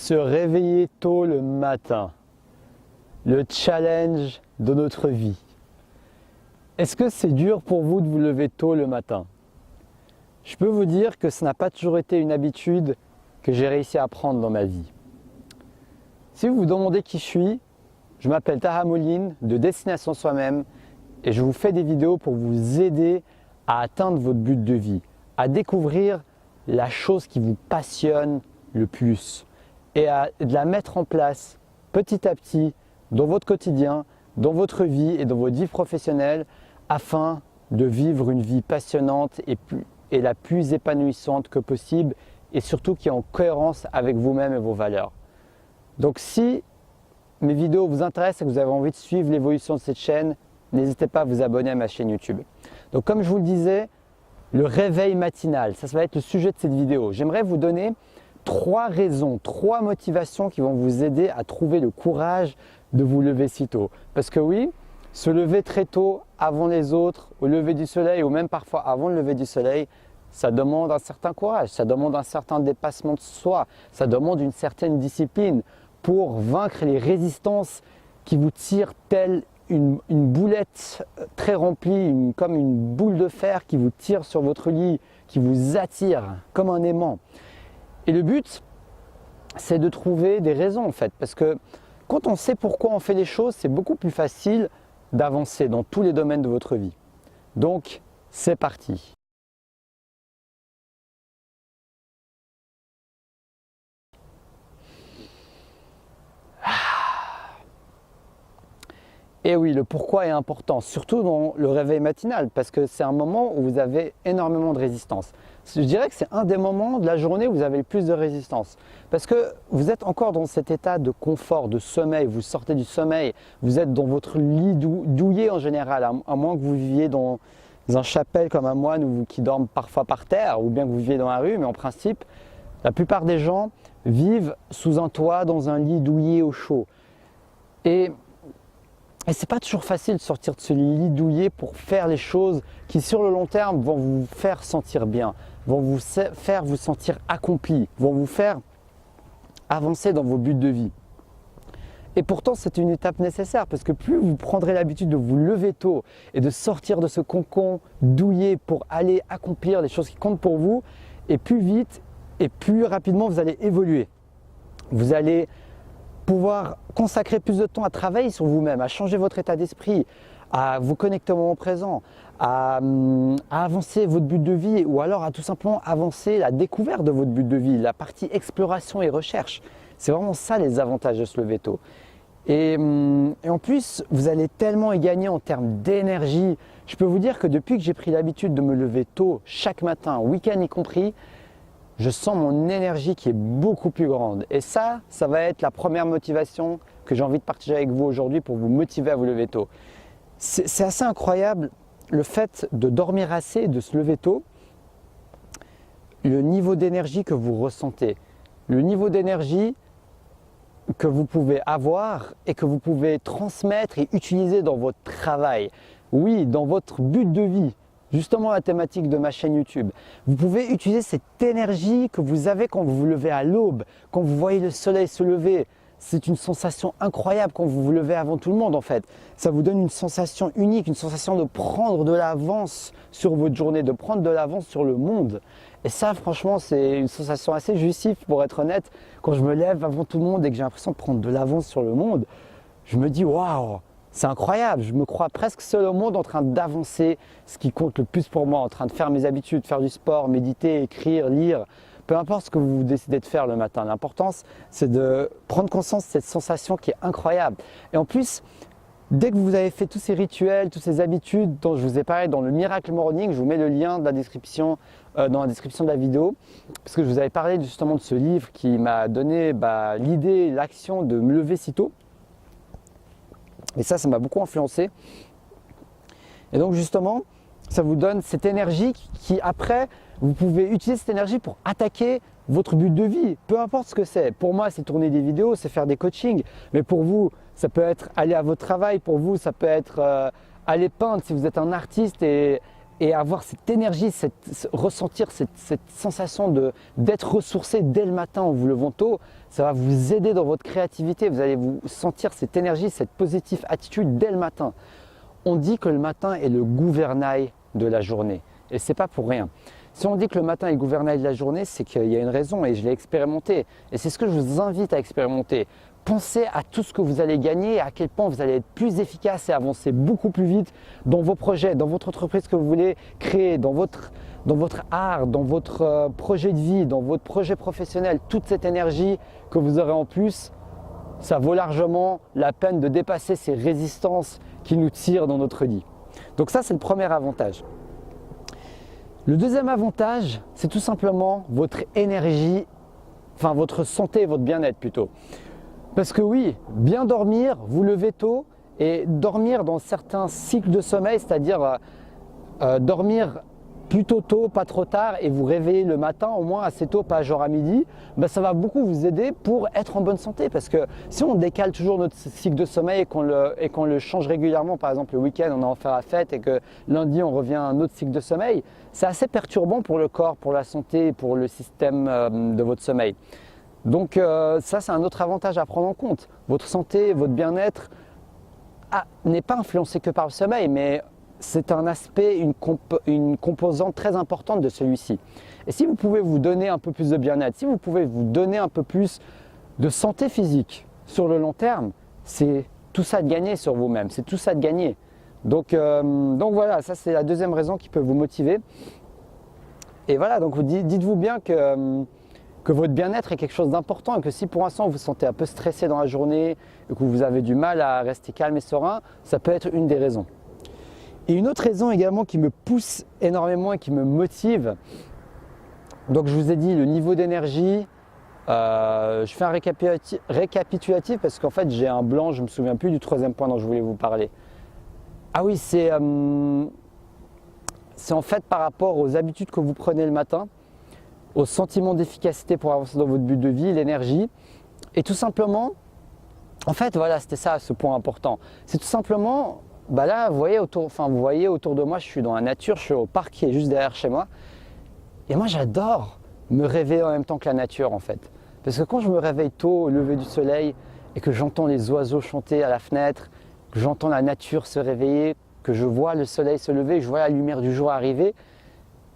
Se réveiller tôt le matin, le challenge de notre vie. Est-ce que c'est dur pour vous de vous lever tôt le matin? Je peux vous dire que ça n'a pas toujours été une habitude que j'ai réussi à prendre dans ma vie. Si vous vous demandez qui je m'appelle Taha Moline de Destination Soi-même et je vous fais des vidéos pour vous aider à atteindre votre but de vie, à découvrir la chose qui vous passionne le plus et à la mettre en place petit à petit dans votre quotidien, dans votre vie et dans votre vie professionnelle afin de vivre une vie passionnante et la plus épanouissante que possible et surtout qui est en cohérence avec vous-même et vos valeurs. Donc si mes vidéos vous intéressent et que vous avez envie de suivre l'évolution de cette chaîne, n'hésitez pas à vous abonner à ma chaîne YouTube. Donc comme je vous le disais, le réveil matinal, ça va être le sujet de cette vidéo. J'aimerais vous donner 3 raisons, 3 motivations qui vont vous aider à trouver le courage de vous lever si tôt. Parce que oui, se lever très tôt avant les autres, au lever du soleil ou même parfois avant le lever du soleil, ça demande un certain courage, ça demande un certain dépassement de soi, ça demande une certaine discipline pour vaincre les résistances qui vous tirent telle une boulette très remplie, comme une boule de fer qui vous tire sur votre lit, qui vous attire comme un aimant. Et le but, c'est de trouver des raisons en fait, parce que quand on sait pourquoi on fait les choses, c'est beaucoup plus facile d'avancer dans tous les domaines de votre vie. Donc, c'est parti. Et oui, le pourquoi est important, surtout dans le réveil matinal, parce que c'est un moment où vous avez énormément de résistance. Je dirais que c'est un des moments de la journée où vous avez le plus de résistance, parce que vous êtes encore dans cet état de confort, de sommeil, vous sortez du sommeil, vous êtes dans votre lit douillet en général, à moins que vous viviez dans un chapelle comme un moine ou qui dorment parfois par terre, ou bien que vous viviez dans la rue, mais en principe, la plupart des gens vivent sous un toit, dans un lit douillet au chaud. Et c'est pas toujours facile de sortir de ce lit douillet pour faire les choses qui sur le long terme vont vous faire sentir bien, vont vous faire vous sentir accompli, vont vous faire avancer dans vos buts de vie. Et pourtant c'est une étape nécessaire parce que plus vous prendrez l'habitude de vous lever tôt et de sortir de ce cocon douillet pour aller accomplir les choses qui comptent pour vous, et plus vite et plus rapidement vous allez évoluer. Vous allez pouvoir consacrer plus de temps à travailler sur vous-même, à changer votre état d'esprit, à vous connecter au moment présent, à avancer votre but de vie ou alors à tout simplement avancer la découverte de votre but de vie, la partie exploration et recherche. C'est vraiment ça les avantages de se lever tôt. Et en plus, vous allez tellement y gagner en termes d'énergie. Je peux vous dire que depuis que j'ai pris l'habitude de me lever tôt, chaque matin, week-end y compris, je sens mon énergie qui est beaucoup plus grande. Et ça va être la première motivation que j'ai envie de partager avec vous aujourd'hui pour vous motiver à vous lever tôt. C'est assez incroyable le fait de dormir assez et de se lever tôt, le niveau d'énergie que vous ressentez, le niveau d'énergie que vous pouvez avoir et que vous pouvez transmettre et utiliser dans votre travail, oui, dans votre but de vie. Justement la thématique de ma chaîne YouTube. Vous pouvez utiliser cette énergie que vous avez quand vous vous levez à l'aube, quand vous voyez le soleil se lever. C'est une sensation incroyable quand vous vous levez avant tout le monde en fait. Ça vous donne une sensation unique, une sensation de prendre de l'avance sur votre journée, de prendre de l'avance sur le monde. Et ça franchement c'est une sensation assez jouissive pour être honnête. Quand je me lève avant tout le monde et que j'ai l'impression de prendre de l'avance sur le monde, je me dis waouh! C'est incroyable, je me crois presque seul au monde en train d'avancer ce qui compte le plus pour moi, en train de faire mes habitudes, faire du sport, méditer, écrire, lire, peu importe ce que vous décidez de faire le matin. L'importance, c'est de prendre conscience de cette sensation qui est incroyable. Et en plus, dès que vous avez fait tous ces rituels, toutes ces habitudes dont je vous ai parlé dans le Miracle Morning, je vous mets le lien de la description, dans la description de la vidéo, parce que je vous avais parlé justement de ce livre qui m'a donné l'idée, l'action de me lever si tôt. Et ça m'a beaucoup influencé. Et donc justement, ça vous donne cette énergie qui après, vous pouvez utiliser cette énergie pour attaquer votre but de vie, peu importe ce que c'est. Pour moi, c'est tourner des vidéos, c'est faire des coachings. Mais pour vous, ça peut être aller à votre travail. Pour vous, ça peut être aller peindre si vous êtes un artiste et et avoir cette énergie, ressentir cette sensation d'être ressourcé dès le matin en vous levant tôt, ça va vous aider dans votre créativité. Vous allez vous sentir cette énergie, cette positive attitude dès le matin. On dit que le matin est le gouvernail de la journée et ce n'est pas pour rien. Si on dit que le matin est le gouvernail de la journée, c'est qu'il y a une raison et je l'ai expérimenté. Et c'est ce que je vous invite à expérimenter. Pensez à tout ce que vous allez gagner et à quel point vous allez être plus efficace et avancer beaucoup plus vite dans vos projets, dans votre entreprise que vous voulez créer, dans votre art, dans votre projet de vie, dans votre projet professionnel. Toute cette énergie que vous aurez en plus, ça vaut largement la peine de dépasser ces résistances qui nous tirent dans notre vie. Donc ça, c'est le premier avantage. Le deuxième avantage, c'est tout simplement votre énergie, enfin votre santé et votre bien-être plutôt. Parce que oui, bien dormir, vous lever tôt et dormir dans certains cycles de sommeil, c'est-à-dire dormir plutôt tôt, pas trop tard et vous réveiller le matin au moins assez tôt, pas genre à midi, ben ça va beaucoup vous aider pour être en bonne santé. Parce que si on décale toujours notre cycle de sommeil et qu'on le change régulièrement, par exemple le week-end on a en fait la fête et que lundi on revient à un autre cycle de sommeil, c'est assez perturbant pour le corps, pour la santé et pour le système de votre sommeil. Donc ça c'est un autre avantage à prendre en compte. Votre santé, votre bien-être n'est pas influencé que par le sommeil, mais c'est un aspect, une composante très importante de celui-ci. Et si vous pouvez vous donner un peu plus de bien-être, si vous pouvez vous donner un peu plus de santé physique sur le long terme, c'est tout ça de gagner sur vous-même, c'est tout ça de gagner. Donc voilà, ça c'est la deuxième raison qui peut vous motiver. Et voilà, donc dites-vous bien que votre bien-être est quelque chose d'important et que si pour l'instant vous vous sentez un peu stressé dans la journée et que vous avez du mal à rester calme et serein, ça peut être une des raisons. Et une autre raison également qui me pousse énormément et qui me motive, donc je vous ai dit le niveau d'énergie, je fais un récapitulatif parce qu'en fait j'ai un blanc, je ne me souviens plus du troisième point dont je voulais vous parler. Ah oui, c'est en fait par rapport aux habitudes que vous prenez le matin, au sentiment d'efficacité pour avancer dans votre but de vie, l'énergie, et tout simplement, en fait voilà, c'était ça ce point important, c'est tout simplement, bah là vous voyez autour de moi, je suis dans la nature, je suis au parc qui est juste derrière chez moi, et moi j'adore me réveiller en même temps que la nature en fait, parce que quand je me réveille tôt au lever du soleil et que j'entends les oiseaux chanter à la fenêtre, que j'entends la nature se réveiller, que je vois le soleil se lever, que je vois la lumière du jour arriver,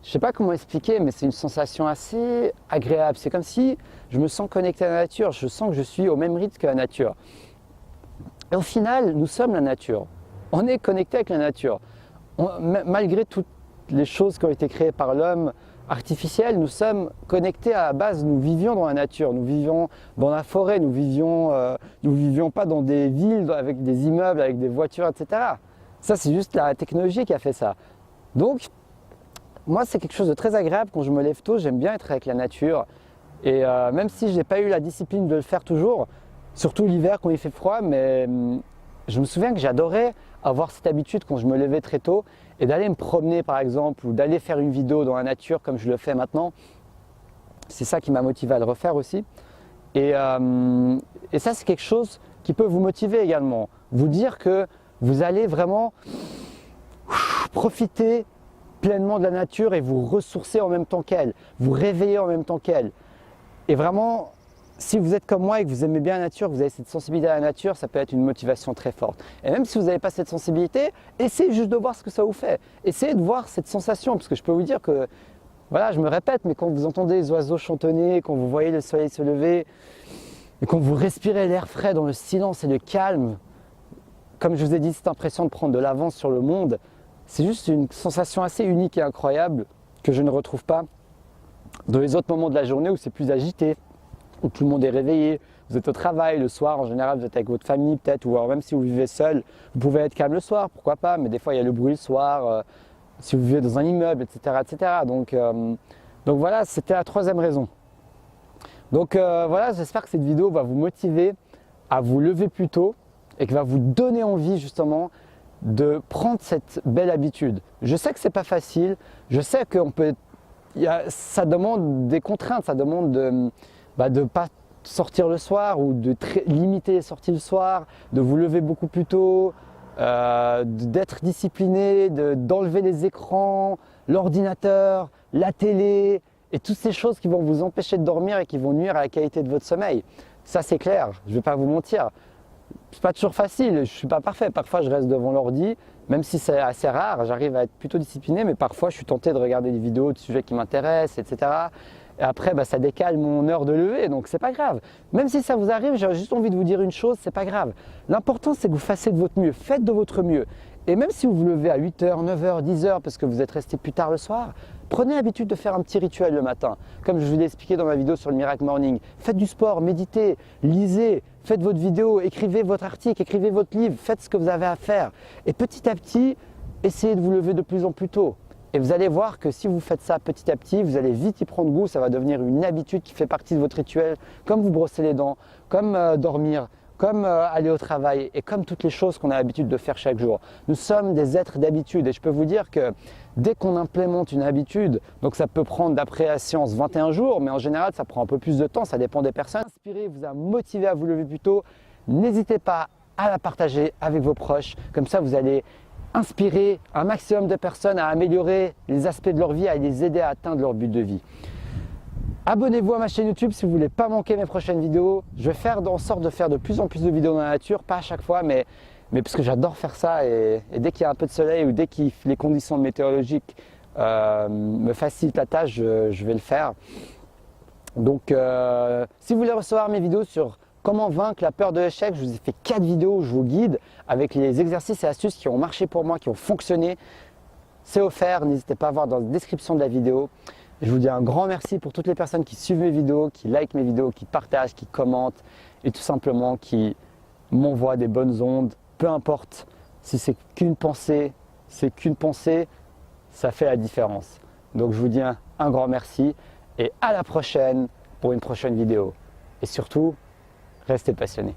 je ne sais pas comment expliquer, mais c'est une sensation assez agréable. C'est comme si je me sens connecté à la nature, je sens que je suis au même rythme que la nature. Et au final, nous sommes la nature. On est connecté avec la nature. Malgré toutes les choses qui ont été créées par l'homme artificiel, nous sommes connectés à la base, nous vivions dans la nature, nous vivions dans la forêt, nous vivions pas dans des villes avec des immeubles, avec des voitures, etc. Ça, c'est juste la technologie qui a fait ça. Donc, moi, c'est quelque chose de très agréable quand je me lève tôt, j'aime bien être avec la nature. Et même si je n'ai pas eu la discipline de le faire toujours, surtout l'hiver quand il fait froid, mais je me souviens que j'adorais avoir cette habitude quand je me levais très tôt et d'aller me promener par exemple ou d'aller faire une vidéo dans la nature comme je le fais maintenant. C'est ça qui m'a motivé à le refaire aussi. Et ça, c'est quelque chose qui peut vous motiver également. Vous dire que vous allez vraiment profiter pleinement de la nature et vous ressourcer en même temps qu'elle, vous réveiller en même temps qu'elle. Et vraiment, si vous êtes comme moi et que vous aimez bien la nature, vous avez cette sensibilité à la nature, ça peut être une motivation très forte. Et même si vous n'avez pas cette sensibilité, essayez juste de voir ce que ça vous fait. Essayez de voir cette sensation, parce que je peux vous dire que, voilà, je me répète, mais quand vous entendez les oiseaux chantonner, quand vous voyez le soleil se lever, et quand vous respirez l'air frais dans le silence et le calme, comme je vous ai dit, cette impression de prendre de l'avance sur le monde, c'est juste une sensation assez unique et incroyable que je ne retrouve pas dans les autres moments de la journée où c'est plus agité, où tout le monde est réveillé, vous êtes au travail, le soir en général vous êtes avec votre famille peut-être, ou alors même si vous vivez seul, vous pouvez être calme le soir, pourquoi pas, mais des fois il y a le bruit le soir, si vous vivez dans un immeuble, etc. etc. Donc voilà, c'était la troisième raison. Donc voilà, j'espère que cette vidéo va vous motiver à vous lever plus tôt et que va vous donner envie justement de prendre cette belle habitude. Je sais que c'est pas facile, je sais que ça demande des contraintes, ça demande de ne pas sortir le soir ou de limiter les sorties le soir, de vous lever beaucoup plus tôt, d'être discipliné, d'enlever les écrans, l'ordinateur, la télé et toutes ces choses qui vont vous empêcher de dormir et qui vont nuire à la qualité de votre sommeil. Ça c'est clair, je ne vais pas vous mentir. C'est pas toujours facile, je ne suis pas parfait. Parfois je reste devant l'ordi, même si c'est assez rare, j'arrive à être plutôt discipliné, mais parfois je suis tenté de regarder des vidéos de sujets qui m'intéressent, etc. Et après, ça décale mon heure de lever, donc c'est pas grave. Même si ça vous arrive, j'ai juste envie de vous dire une chose, c'est pas grave. L'important, c'est que vous fassiez de votre mieux, faites de votre mieux. Et même si vous vous levez à 8h, 9h, 10h parce que vous êtes resté plus tard le soir, prenez l'habitude de faire un petit rituel le matin. Comme je vous l'ai expliqué dans ma vidéo sur le Miracle Morning. Faites du sport, méditez, lisez, faites votre vidéo, écrivez votre article, écrivez votre livre, faites ce que vous avez à faire. Et petit à petit, essayez de vous lever de plus en plus tôt. Et vous allez voir que si vous faites ça petit à petit, vous allez vite y prendre goût, ça va devenir une habitude qui fait partie de votre rituel, comme vous brosser les dents, comme dormir, comme aller au travail et comme toutes les choses qu'on a l'habitude de faire chaque jour. Nous sommes des êtres d'habitude et je peux vous dire que dès qu'on implémente une habitude, donc ça peut prendre d'après la science 21 jours, mais en général ça prend un peu plus de temps, ça dépend des personnes. Inspirer vous a motivé à vous lever plus tôt, n'hésitez pas à la partager avec vos proches, comme ça vous allez inspirer un maximum de personnes à améliorer les aspects de leur vie, à les aider à atteindre leur but de vie. Abonnez-vous à ma chaîne YouTube si vous ne voulez pas manquer mes prochaines vidéos. Je vais faire en sorte de faire de plus en plus de vidéos dans la nature, pas à chaque fois, mais parce que j'adore faire ça et dès qu'il y a un peu de soleil ou dès que les conditions météorologiques me facilitent la tâche, je vais le faire. Donc si vous voulez recevoir mes vidéos sur comment vaincre la peur de l'échec, je vous ai fait 4 vidéos où je vous guide avec les exercices et astuces qui ont marché pour moi, qui ont fonctionné. C'est offert, n'hésitez pas à voir dans la description de la vidéo. Je vous dis un grand merci pour toutes les personnes qui suivent mes vidéos, qui likent mes vidéos, qui partagent, qui commentent et tout simplement qui m'envoient des bonnes ondes. Peu importe si c'est qu'une pensée, ça fait la différence. Donc je vous dis un grand merci et à la prochaine pour une prochaine vidéo. Et surtout, restez passionnés.